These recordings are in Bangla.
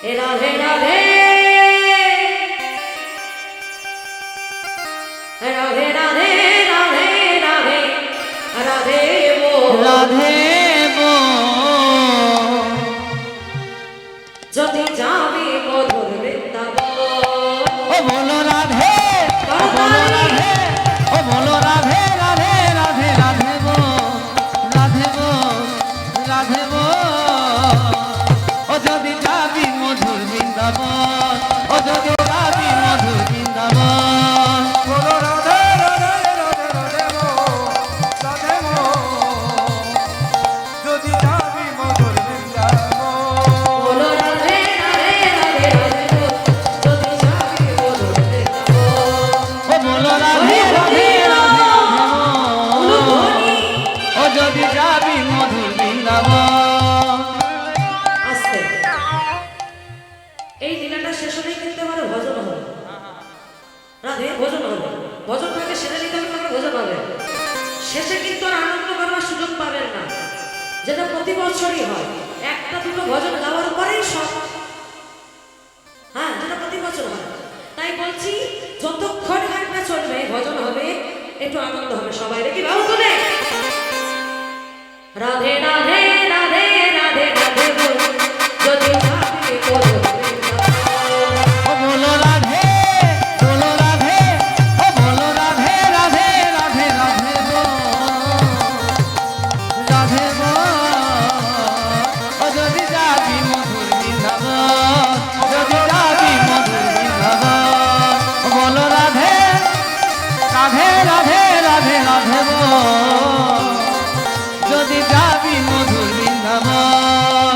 हे राधे राधे राधे राधे राधे राधे राधे वो राधे वो যদি যাবি মধুর বৃন্দাবন ও বলো রাধে ও বলো রাধে ও বলো রাধে রাধে রাধে রাধে वो রাধে वो রাধে वो ও যদি যাবি মধুর বৃন্দাবন ও যদি যাবি মধুর বৃন্দাবন বলো রাধে রাধে রাধে রাধে মো রাধে মো যদি যাবি মধুর বৃন্দাবন বলো রাধে রাধে রাধে রাধে যদি যাবি মধুর বৃন্দাবন ও বলো রাধে রাধে রাধে রাধে ও যদি যাবি মধুর বৃন্দাবন আস্তে এই লীলাটা শেষ হলেই কিন্তু আমার ভজন হবে রাধে ভজন হবে ভজন থেকে সেরে নিতে হবে তারপরে ভজন হবে শেষে কিন্তু আর আনন্দ করবার সুযোগ পাবেন না যেটা প্রতি বছরই হয় একটা দুটো ভজন গাওয়ার পরেই সব হ্যাঁ যেটা প্রতি বছর হয় তাই বলছি যতক্ষণ গানটা চলবে ভজন হবে একটু আনন্দ হবে সবাই দেখি বাবু তোলে রাধে রাধে রাধে রাধে রাধে বল যদি যাবি মধুর বৃন্দাবন ও বলো রাধে ও বলো রাধে রাধে রাধে রাধে গো রাধে গো ও যদি যাবি মধুর বৃন্দাবন যদি যাবি মধুর বৃন্দাবন ও বলো রাধে রাধে রাধে রাধে রাধে গো যদি যাবি মধুর বৃন্দাবন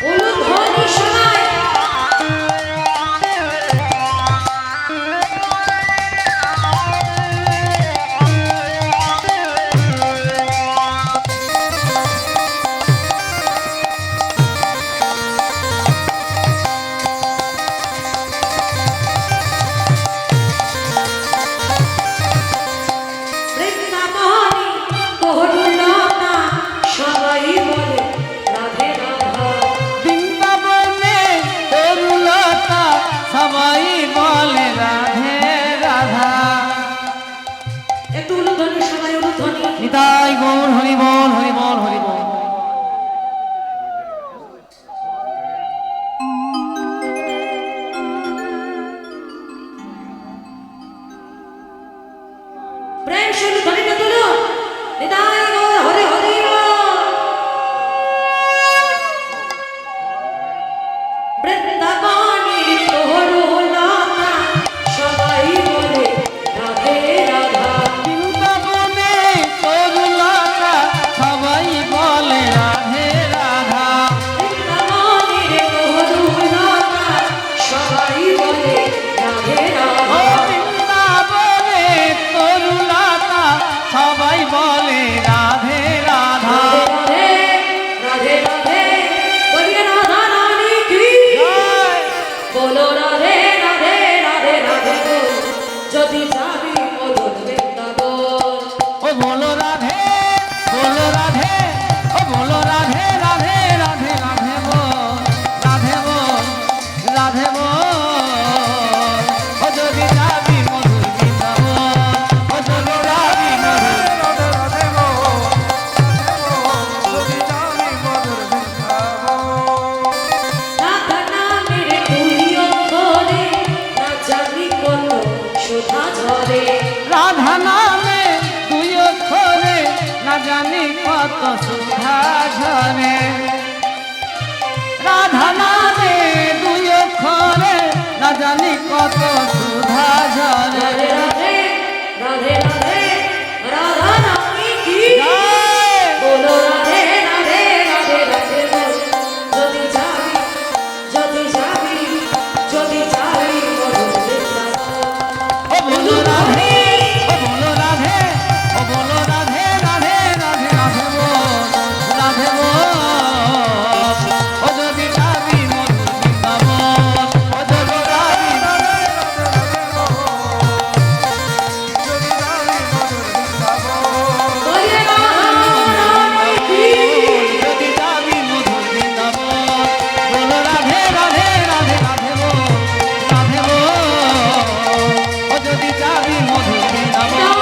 উলুধ্বনি সবাই বৃন্দাবনী বহুলতা সবাই বলে রাধে রাধা বৃন্দাবনে তরুলতা সবাই বলে রাধে রাধা একটু উলুধ্বনি সবাই উলুধ্বনি নিতাই গৌর হরি বল হরি বল হরি বল প্রেম সে উলুধ্বনিটা তুলো নিতাই গৌর হরে হরে বৃন্দাবনী বহুলতা সবাই বলে রাধে রাধা বৃন্দাবনে তরুলতা সবাই বলে রাধে রাধা বৃন্দাবনীর বহুলতা সবাই বলে রাধে ও রাধা বৃন্দাবনে তরুলতা সবাই বলে রাধে রাধা রাধে রাধে রাধে বলিয়ে রাধা রানী কি জয়। বলো রাধে রাধে রাধে রাধে বল যদি যাবি মধুর বৃন্দাবন ও বলো রাধে ও বলো রাধে রাধে রাধে রাধে বল রাধে বল রাধে বল ও যদি যাবি মধুর বৃন্দাবন ও যদি যাবি মধুর রাধে রাধে মো যদি যাবি মধুর বৃন্দাবন রাধা নামের তুই অক্ষরে না জানি কত সুধা ঝরে রাধা নামে তুই অক্ষরে না জানি কত সুধা ঝরে রাধা নামে দুই অক্ষরে না জানি কত সুধা ঝরে রাধে রাধে রাধে রাধে রাধা রানী কি জয়। বলো রাধে রাধে রাধে রাধে বল যদি যাবি যদি যাবি যদি যাবি মধুর বৃন্দাবন ও বলো রাধে ও বলো রাধে ও বলো রাধে রাধে রাধে রাধে বল রাধে বল আমি মধু বৃন্দাবন